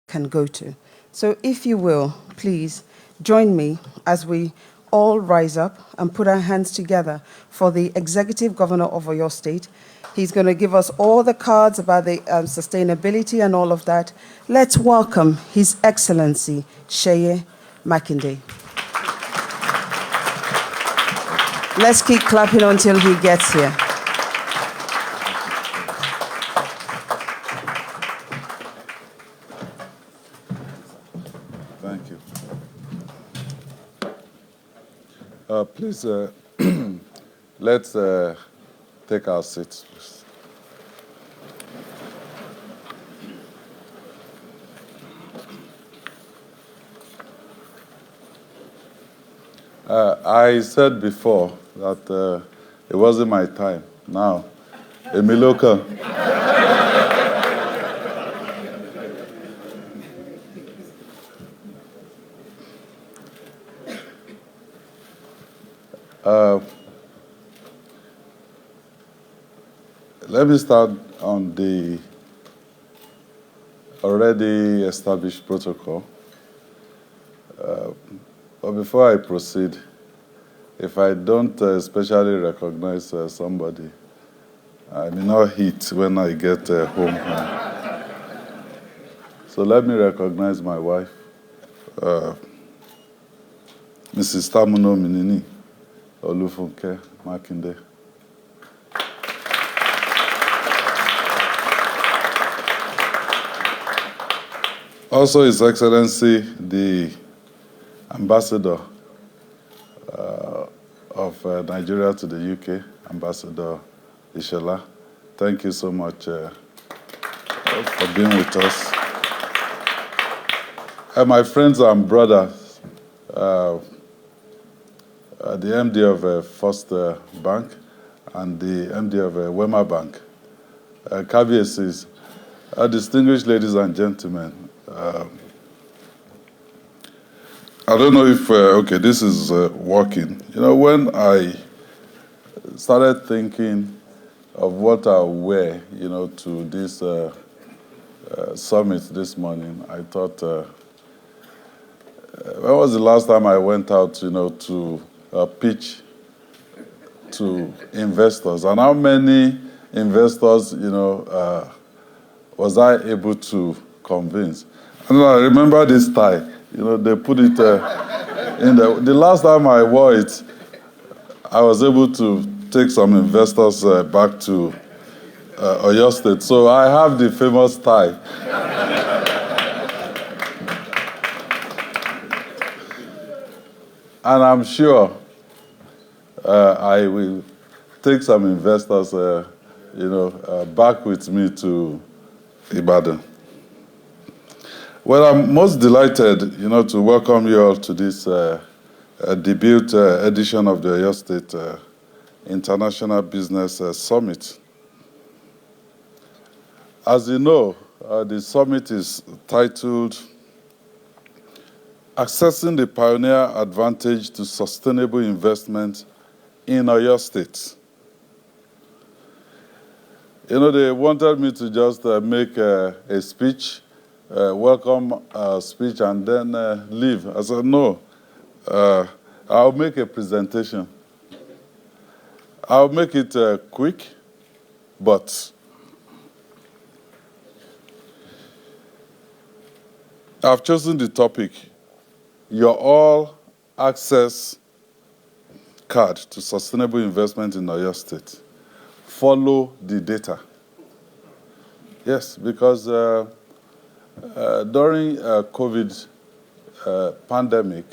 can go to. So if you will, please join me as we all rise up and put our hands together for the Executive Governor of Oyo State. He's going to give us all the cards about the sustainability and all of that. Let's welcome His Excellency Seyi Makinde. Let's keep clapping until he gets here. Thank you. Please, let's take our seats, please. I said before that it wasn't my time. Now, Emiloka. Let me start on the already established protocol. But before I proceed, if I don't especially recognize somebody, I may not hit when I get home. So let me recognize my wife, Mrs. Tamuno Minini Olufunke Makinde. Also, His Excellency, the Ambassador of Nigeria to the UK, Ambassador Ishola. Thank you so much for being with us. And my friends and brothers, the MD of First Bank and the MD of Wema Bank, KBSs, distinguished ladies and gentlemen, I don't know if, okay, this is working. You know, when I started thinking of what I'll wear, you know, to this summit this morning, I thought, when was the last time I went out, you know, to pitch to investors? And how many investors, you know, was I able to convince? And I remember this tie. You know, they put it in the last time I wore it, I was able to take some investors back to Oyo State. So I have the famous tie. And I'm sure I will take some investors, you know, back with me to Ibadan. Well, I'm most delighted, you know, to welcome you all to this debut edition of the Oyo State International Business Summit. As you know, the summit is titled Accessing the Pioneer Advantage to Sustainable Investment in Oyo State. You know, they wanted me to just make a speech, welcome speech, and then leave. I said, no, I'll make a presentation. I'll make it quick, but I've chosen the topic, your all access card to sustainable investment in Oyo State. Follow the data. Yes, because during COVID pandemic,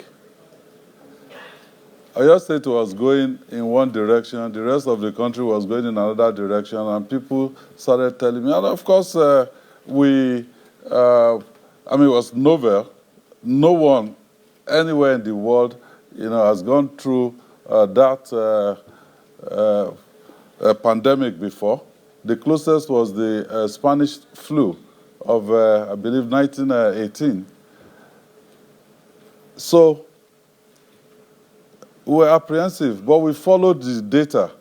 Oyo State was going in one direction, the rest of the country was going in another direction, and people started telling me, and of course, I mean, it was novel. No one anywhere in the world, you know, has gone through that pandemic before. The closest was the Spanish flu of, I believe, 1918. So we were apprehensive, but we followed the data.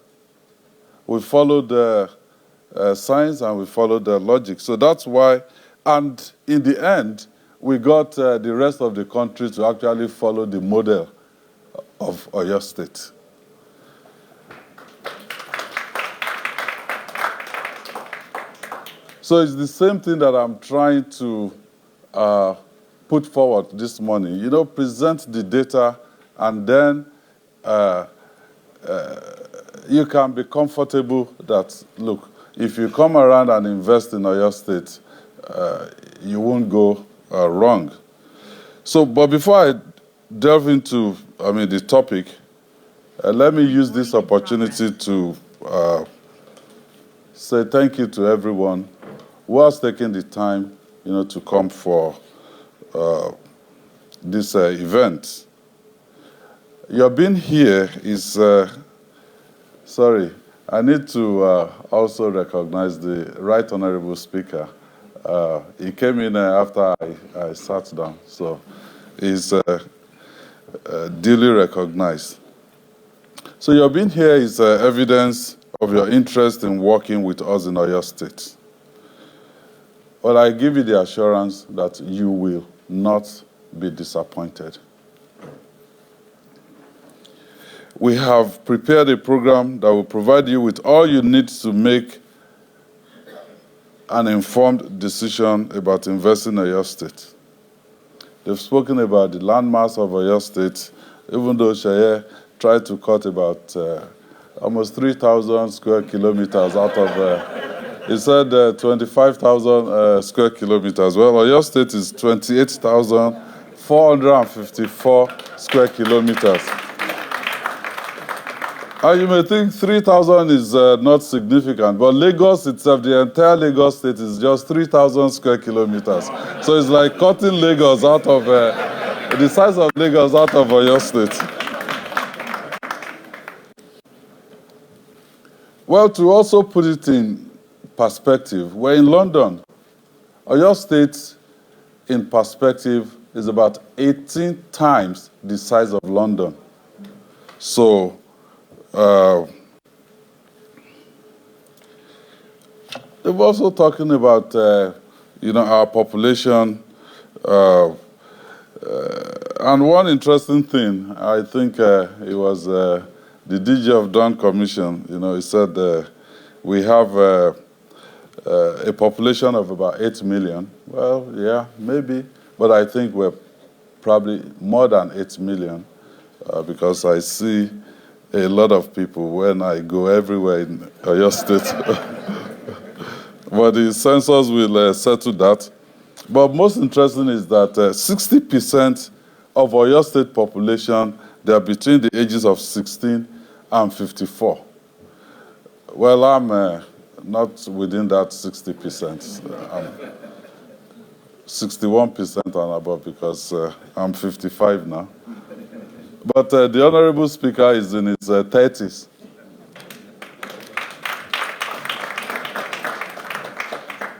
We followed the science and we followed the logic. So that's why, and in the end, we got the rest of the country to actually follow the model of Oyo State. So it's the same thing that I'm trying to put forward this morning. You know, present the data, and then you can be comfortable that, look, if you come around and invest in Oyo State, you won't go wrong. So, but before I delve into, the topic, let me use this opportunity to say thank you to everyone who has taken the time, to come for this event. Your being here is, sorry, I need to also recognize the Right Honorable Speaker. He came in after I sat down, so he's duly recognized. So your being here is evidence of your interest in working with us in Oyo State. But I give you the assurance that you will not be disappointed. We have prepared a program that will provide you with all you need to make an informed decision about investing in Oyo State. They've spoken about the landmass of Oyo State, even though Seyi tried to cut about almost 3,000 square kilometers out of, he said 25,000 square kilometers. Well, Oyo State is 28,454 square kilometers. And you may think 3,000 is not significant, but Lagos itself, the entire Lagos State is just 3,000 square kilometers. So it's like cutting Lagos out of, the size of Lagos out of Oyo State. Well, to also put it in perspective, we're in London. Oyo State, in perspective, is about 18 times the size of London. So, they're also talking about, our population. And one interesting thing, I think it was the DG of Dawn Commission, he said we have a population of about 8 million. Well, yeah, maybe. But I think we're probably more than 8 million because I see a lot of people when I go everywhere in Oyo State. But the census will settle that. But most interesting is that 60% of Oyo State population, they are between the ages of 16 and 54. Well, I'm not within that 60%. I'm 61% and above because I'm 55 now. But the Honorable Speaker is in his 30s.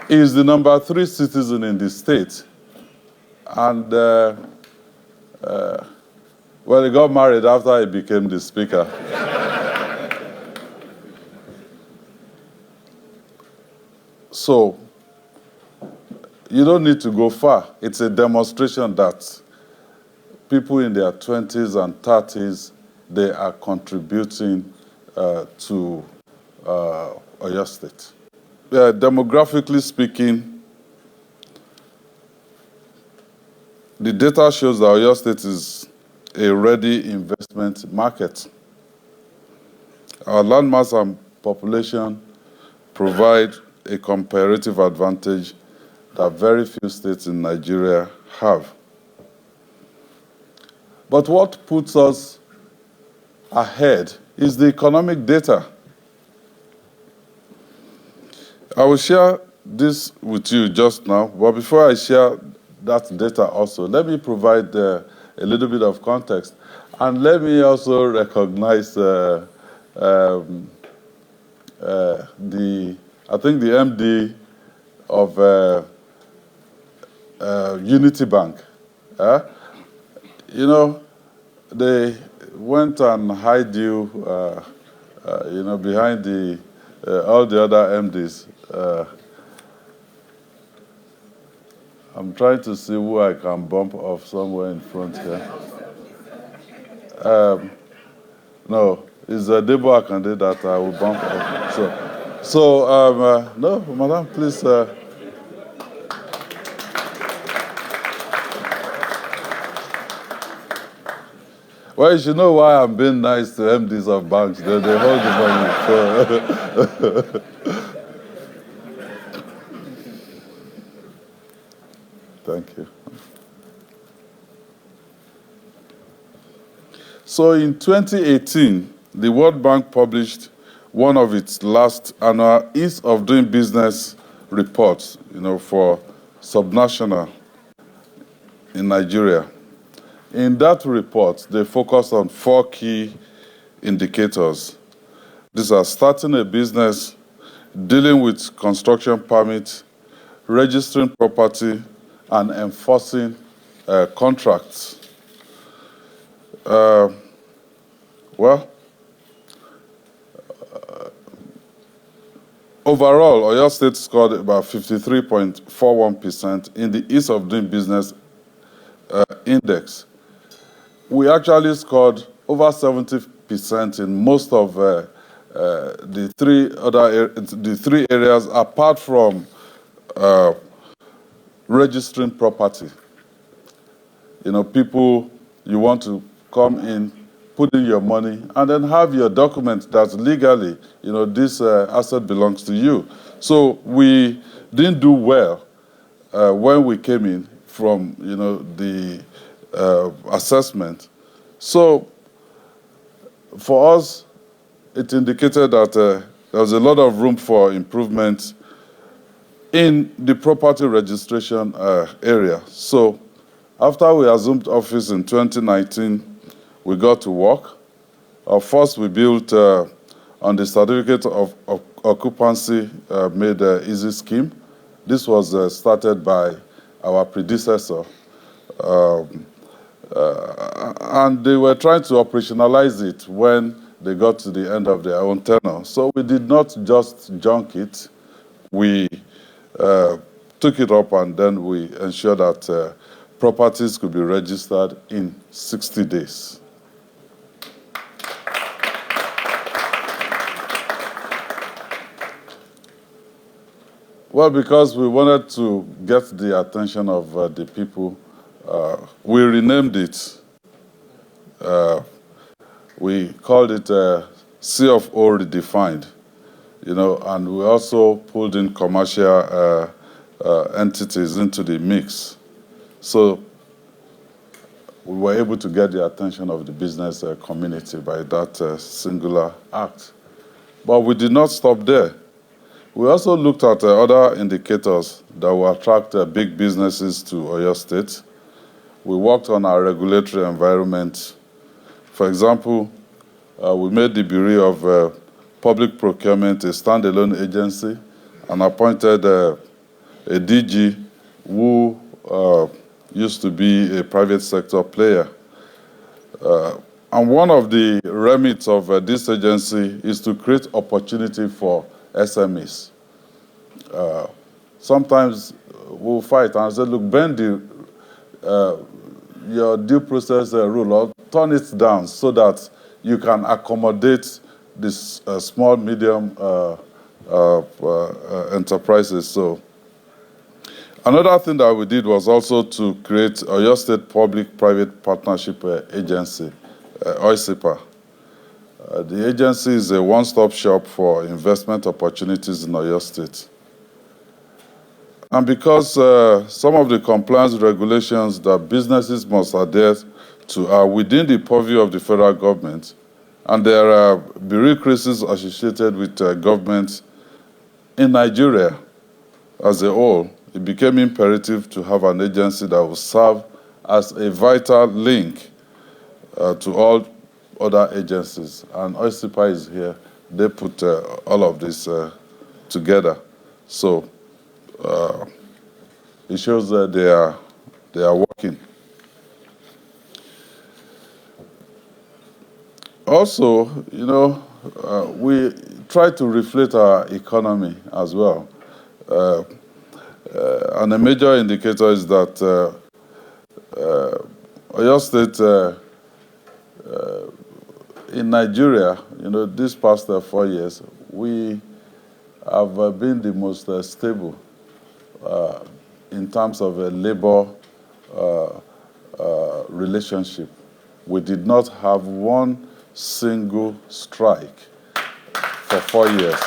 He is the number 3 citizen in the state. And, well, he got married after he became the Speaker. So, you don't need to go far. It's a demonstration that people in their 20s and 30s, they are contributing to Oyo State. Demographically speaking, the data shows that Oyo State is a ready investment market. Our landmass and population provide a comparative advantage that very few states in Nigeria have. But what puts us ahead is the economic data. I will share this with you just now, but before I share that data also, let me provide a little bit of context. And let me also recognize I think the MD of Unity Bank. They went and hide you, behind all the other MDs. I'm trying to see who I can bump off somewhere in front here. No, it's a Debo Akande that I will bump off. No, madam, please. Well, you should know why I'm being nice to MDs of banks. They hold the money. So. Thank you. So in 2018, the World Bank published one of its last annual Ease of Doing Business reports, for subnational in Nigeria. In that report, they focused on 4 key indicators. These are starting a business, dealing with construction permits, registering property, and enforcing contracts. Overall, Oyo State scored about 53.41% in the Ease of Doing Business index. We actually scored over 70% in most of the three areas, apart from registering property. People, you want to come in, put in your money, and then have your document that legally, this asset belongs to you. So we didn't do well when we came in from, the assessment. So for us, it indicated that there was a lot of room for improvement in the property registration area. So after we assumed office in 2019, we got to work. First, we built on the certificate of occupancy made easy scheme. This was started by our predecessor. And they were trying to operationalize it when they got to the end of their own tenure. So we did not just junk it. We took it up, and then we ensured that properties could be registered in 60 days. Well, because we wanted to get the attention of the people, we renamed it. We called it C of O Redefined, and we also pulled in commercial entities into the mix. So we were able to get the attention of the business community by that singular act. But we did not stop there. We also looked at other indicators that will attract big businesses to Oyo State. We worked on our regulatory environment. For example, we made the Bureau of Public Procurement a standalone agency and appointed a DG who used to be a private sector player. And one of the remits of this agency is to create opportunity for SMEs. Sometimes we'll fight and say, look, bend your due process rule or turn it down so that you can accommodate this small, medium enterprises. So another thing that we did was also to create Oyo State Public-Private Partnership Agency, OISIPA. The agency is a one-stop shop for investment opportunities in Oyo State. And because some of the compliance regulations that businesses must adhere to are within the purview of the federal government, and there are bureaucracies associated with government in Nigeria as a whole, it became imperative to have an agency that will serve as a vital link to all other agencies. And OISIPA is here. They put all of this together. So it shows that they are working. Also, we try to reflect our economy as well. And a major indicator is that Oyo State in Nigeria, these past 4 years, we have been the most stable in terms of a labor relationship. We did not have one single strike for 4 years.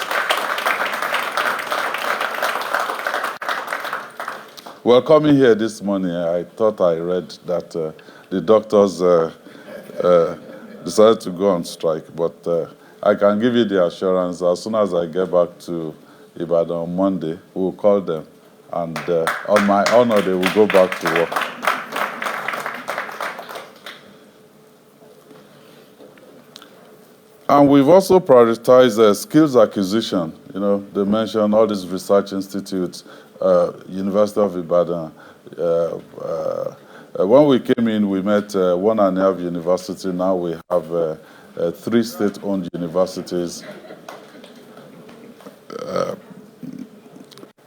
Well, coming here this morning, I thought I read that the doctors decided to go on strike, but I can give you the assurance as soon as I get back to Ibadan on Monday, we'll call them, and on my honor, they will go back to work. And we've also prioritized skills acquisition. They mentioned all these research institutes, University of Ibadan. When we came in, we met 1.5 universities. Now we have 3 state-owned universities.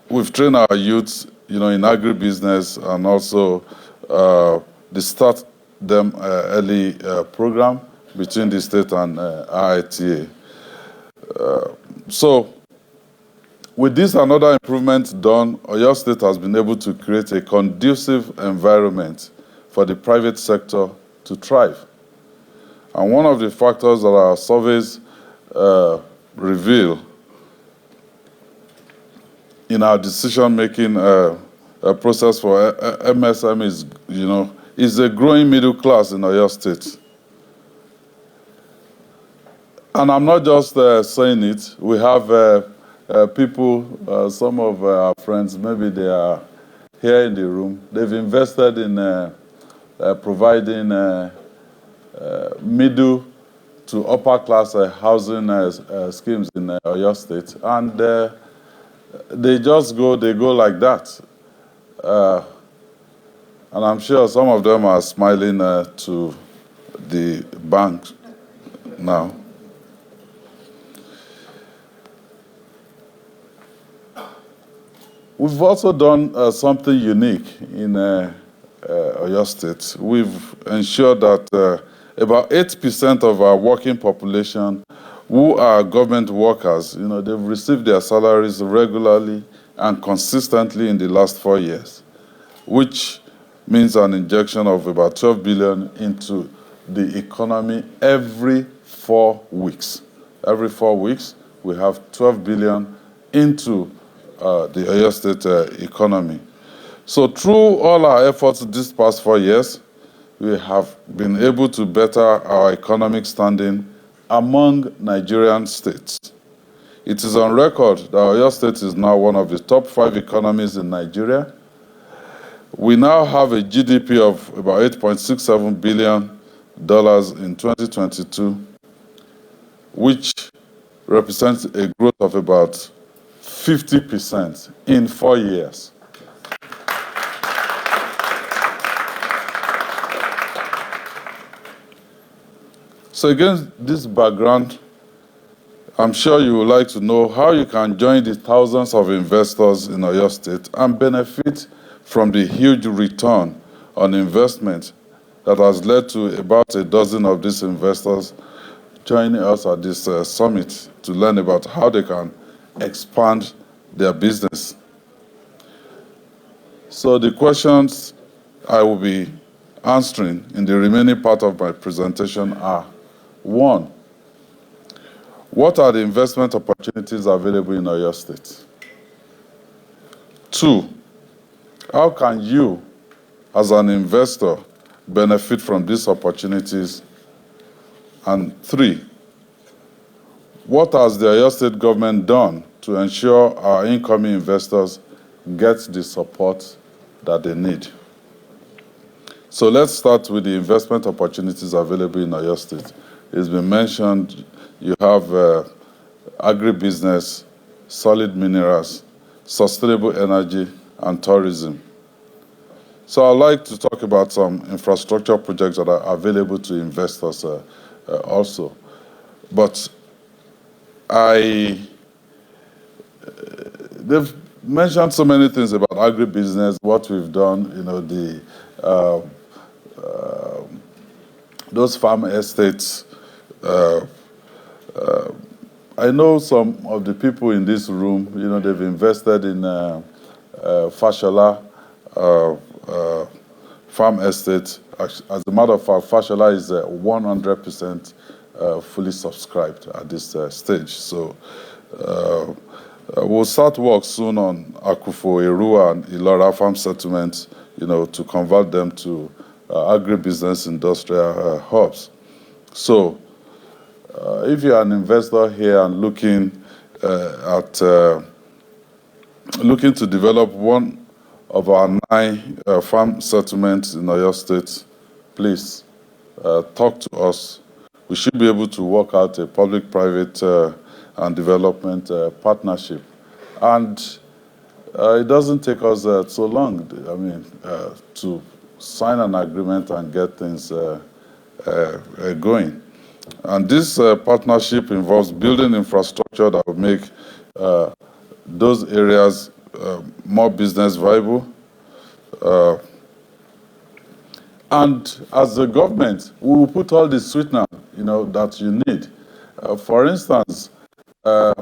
We've trained our youths, in agribusiness, and also the Start Them Early program between the state and IITA. So, with this and other improvements done, Oyo State has been able to create a conducive environment for the private sector to thrive. And one of the factors that our surveys reveal in our decision-making process for MSM is a growing middle class in Oyo State. And I'm not just saying it. We have people, some of our friends, maybe they are here in the room. They've invested in providing middle to upper class housing schemes in Oyo State. And they go like that. And I'm sure some of them are smiling to the bank now. We've also done something unique in Oyo State. We've ensured that about 8% of our working population who are government workers, they've received their salaries regularly and consistently in the last 4 years, which means an injection of about 12 billion into the economy every 4 weeks. Every 4 weeks, we have 12 billion into the Oyo State economy. So through all our efforts these past 4 years, we have been able to better our economic standing among Nigerian states. It is on record that Oyo State is now one of the top 5 economies in Nigeria. We now have a GDP of about $8.67 billion in 2022, which represents a growth of about 50% in 4 years. So against this background, I'm sure you would like to know how you can join the thousands of investors in Oyo State and benefit from the huge return on investment that has led to about a dozen of these investors joining us at this summit to learn about how they can expand their business. So the questions I will be answering in the remaining part of my presentation are: 1, what are the investment opportunities available in Oyo State? 2, how can you, as an investor, benefit from these opportunities? And 3, what has the Oyo State government done to ensure our incoming investors get the support that they need? So let's start with the investment opportunities available in Oyo State. It's been mentioned you have agribusiness, solid minerals, sustainable energy, and tourism. So I'd like to talk about some infrastructure projects that are available to investors also. But mentioned so many things about agribusiness, what we've done, uh, those farm estates. I know some of the people in this room, they've invested in Fashola farm estate. As a matter of fact, Fashola is 100% fully subscribed at this stage. So we'll start work soon on Akufo, Erua, and Ilora farm settlements, to convert them to agribusiness industrial hubs. So if you're an investor here and looking to develop one of our 9 farm settlements in Oyo State, please talk to us. We should be able to work out a public-private and development partnership. And it doesn't take us so long, to sign an agreement and get things going. And this partnership involves building infrastructure that will make those areas more business viable. And as a government, we will put all the sweetener, that you need. For instance, Oyo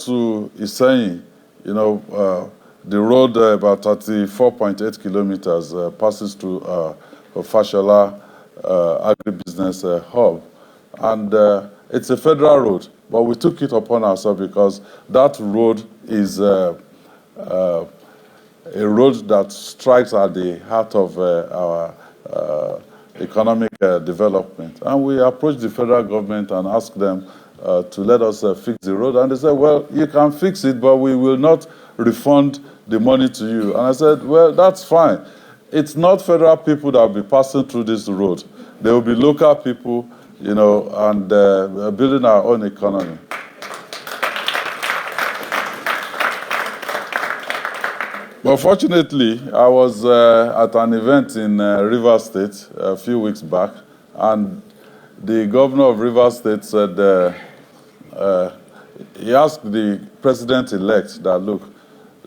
to Seyi, the road about 34.8 kilometers passes through Fashola agribusiness hub. And it's a federal road, but we took it upon ourselves because that road is a road that strikes at the heart of our economic development. And we approached the federal government and asked them to let us fix the road. And they said, well, you can fix it, but we will not refund the money to you. And I said, well, that's fine. It's not federal people that will be passing through this road. There will be local people, and building our own economy. But fortunately, I was at an event in Rivers State a few weeks back, and the governor of Rivers State said, he asked the president-elect that, look,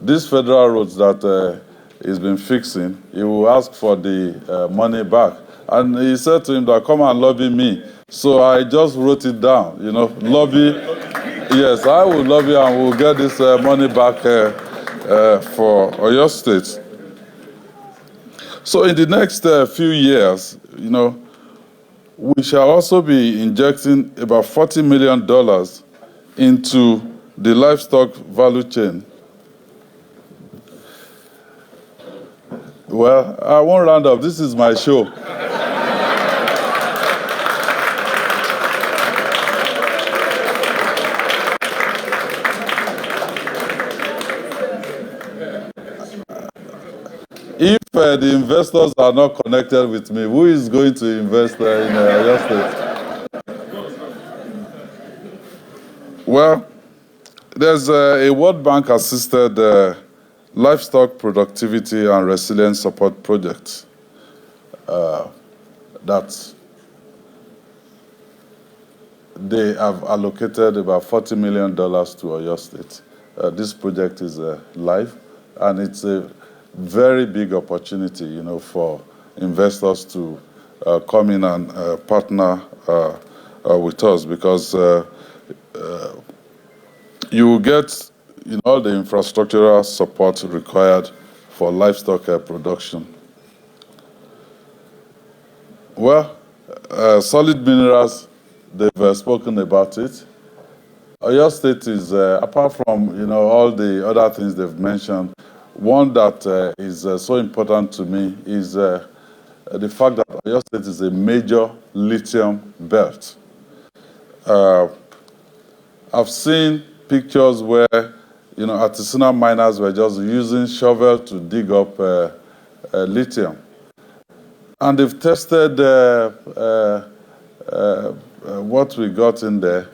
these federal roads that he's been fixing, he will ask for the money back. And he said to him that, come and lobby me. So I just wrote it down, lobby. Yes, I will lobby and we'll get this money back for Oyo State. So in the next few years, we shall also be injecting about $40 million into the livestock value chain. Well, I won't round up. This is my show. If the investors are not connected with me, who is going to invest in Oyo State? Well, there's a World Bank assisted livestock productivity and resilience support project that they have allocated about $40 million to Oyo State. This project is live, and it's a very big opportunity, for investors to come in and partner with us, because you will get all the infrastructural support required for livestock production. Well, solid minerals, they've spoken about it. Oyo State is, apart from all the other things they've mentioned, one that is so important to me is the fact that Oyo State is a major lithium belt. I've seen pictures where artisanal miners were just using shovel to dig up lithium, and they've tested what we got in there.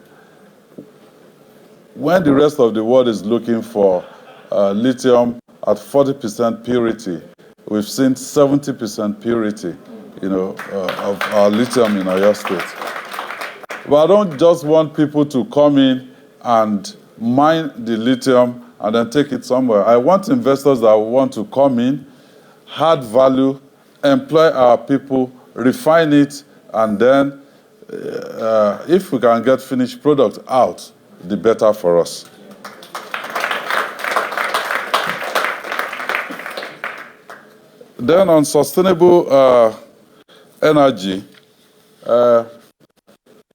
When the rest of the world is looking for lithium at 40% purity, we've seen 70% purity, of our lithium in Oyo State. But I don't just want people to come in and mine the lithium and then take it somewhere. I want investors that want to come in, add value, employ our people, refine it, and then if we can get finished product out, the better for us. Then on sustainable energy,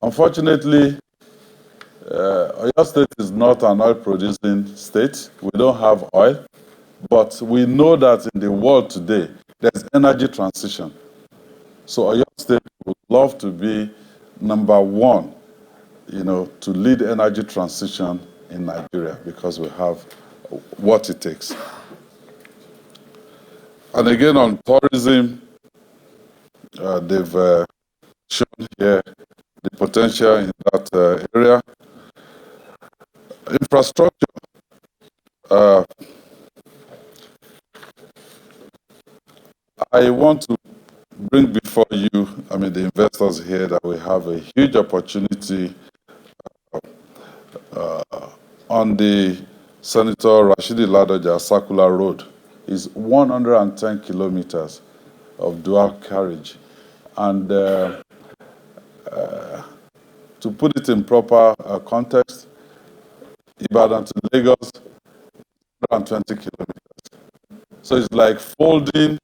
unfortunately, Oyo State is not an oil-producing state. We don't have oil, but we know that in the world today, there's energy transition. So Oyo State would love to be number one, to lead energy transition in Nigeria because we have what it takes. And again, on tourism, they've shown here the potential in that area. Infrastructure. I want to bring before you, the investors here, that we have a huge opportunity on the Senator Rashidi Ladoja Circular Road. Is 110 kilometers of dual carriage. And to put it in proper context, Ibadan to Lagos, 120 kilometers. So it's like folding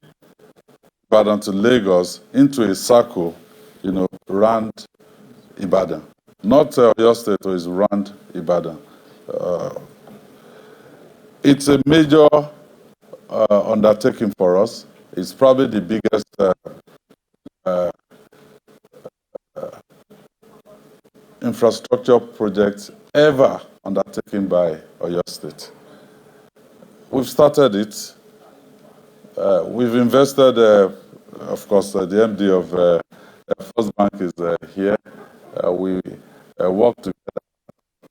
Ibadan to Lagos into a circle, round Ibadan. Not Oyo State, it's round Ibadan. It's a major undertaking for us. It's probably the biggest infrastructure project ever undertaken by Oyo State. We've started it. We've invested, of course, the MD of First Bank is here. We worked together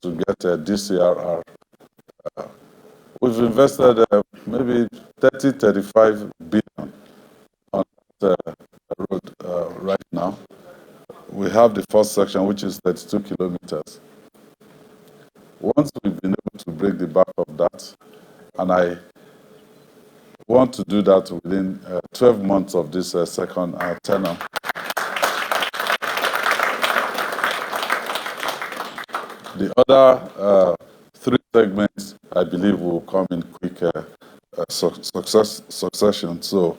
to get a DCRR. We've invested maybe 35 billion on that road right now. We have the first section, which is 32 kilometers. Once we've been able to break the back of that, and I want to do that within 12 months of this second tenure. The other 3 segments, I believe, will come in quick succession. So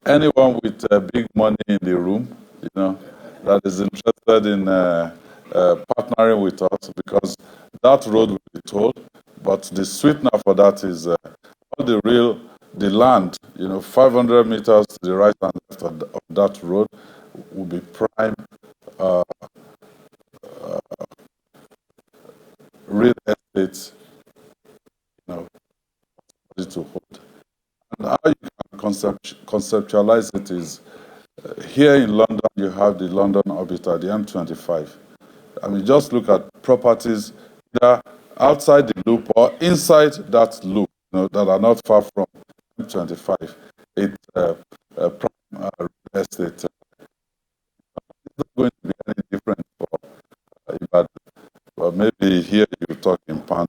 anyone with big money in the room, that is interested in partnering with us, because that road will be tolled, but the sweetener for that is all the land, 500 meters to the right and left of that road will be prime real estate, to hold. And how you can conceptualize it is, here in London, you have the London Orbiter, the M25. Just look at properties that are outside the loop or inside that loop, that are not far from M25. It's prime real estate. It's not going to be any different for Ibadan. But maybe here you talk in pounds,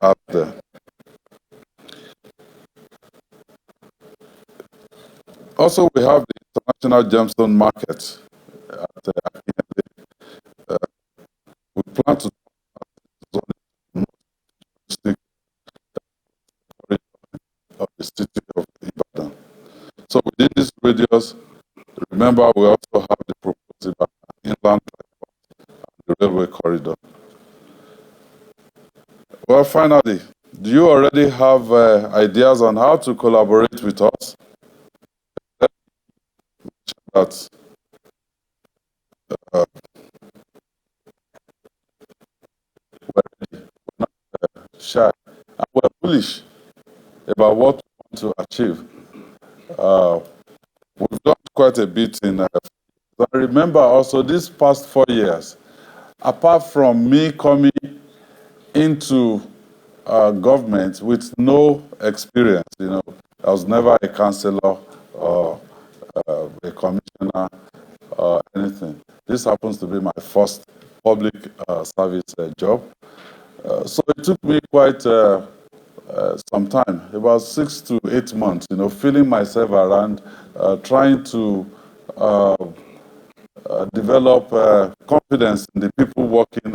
out there. Also, we have the International Gemstone Market at Makinde. We plan to of the city of Ibadan. So within this radius, remember we also have the proposed inland the railway corridor. Well, finally, do you already have ideas on how to collaborate with us? That we're not shy and we're bullish about what we want to achieve. We've done quite a bit in. I remember also these past 4 years, apart from me coming into government with no experience, I was never a councillor or a commissioner or anything. This happens to be my first public service job. So it took me quite some time, about 6 to 8 months, feeling myself around, trying to develop confidence in the people working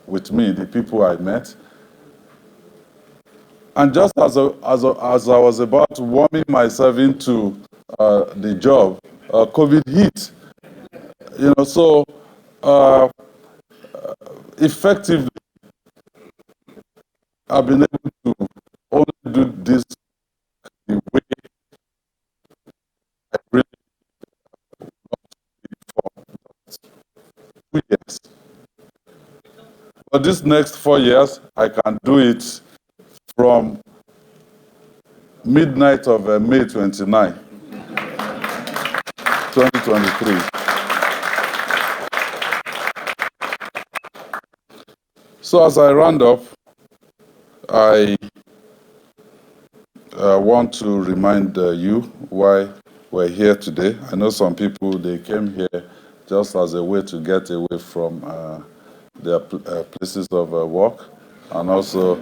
with me, the people I met. And just as I was about warming myself into the job, COVID hit. So uh, effectively, I've been able to only do this the way I really did for 2 years. But this next 4 years, I can do it from midnight of May 29, 2023. So as I round up, I want to remind you why we're here today. I know some people, they came here just as a way to get away from their places of work, and also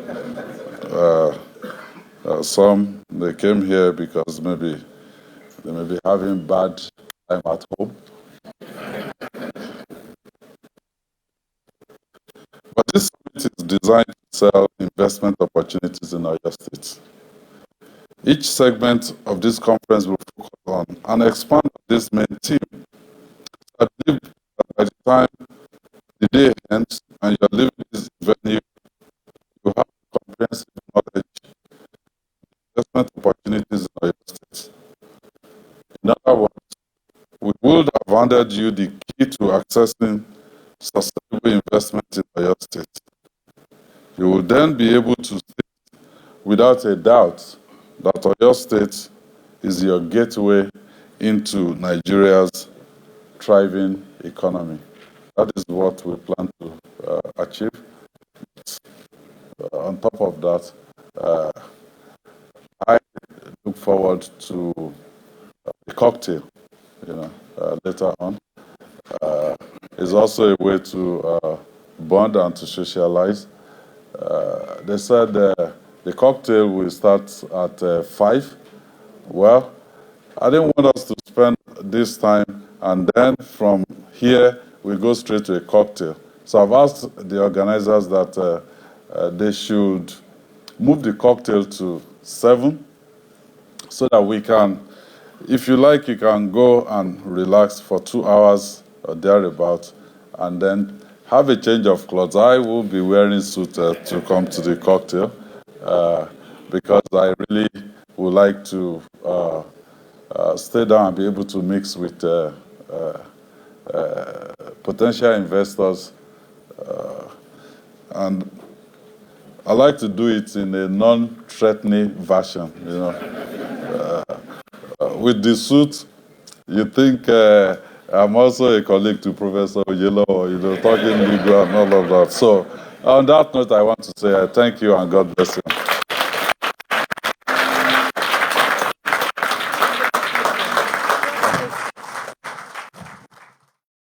some, they came here because maybe they may be having bad time at home. But this summit is designed to sell investment opportunities in our state. Each segment of this conference will focus on and expand on this main theme. I believe that by the time the day ends and you're leaving this venue, you have comprehensive knowledge, investment opportunities in our state. In other words, we would have handed you the key to accessing sustainable investment in our state. You will then be able to state without a doubt that Oyo State is your gateway into Nigeria's thriving economy. That is what we plan to achieve. On top of that, I look forward to a cocktail, later on. It's also a way to bond and to socialize. They said the cocktail will start at 5. Well, I didn't want us to spend this time and then from here we go straight to a cocktail. So I've asked the organizers that they should move the cocktail to 7 so that we can, if you like, you can go and relax for 2 hours or thereabout and then have a change of clothes. I will be wearing suit to come to the cocktail because I really would like to stay down and be able to mix with potential investors. And I like to do it in a non-threatening version, with the suit, you think I'm also a colleague to Professor Yellow, talking legal and all of that. So on that note, I want to say thank you and God bless you.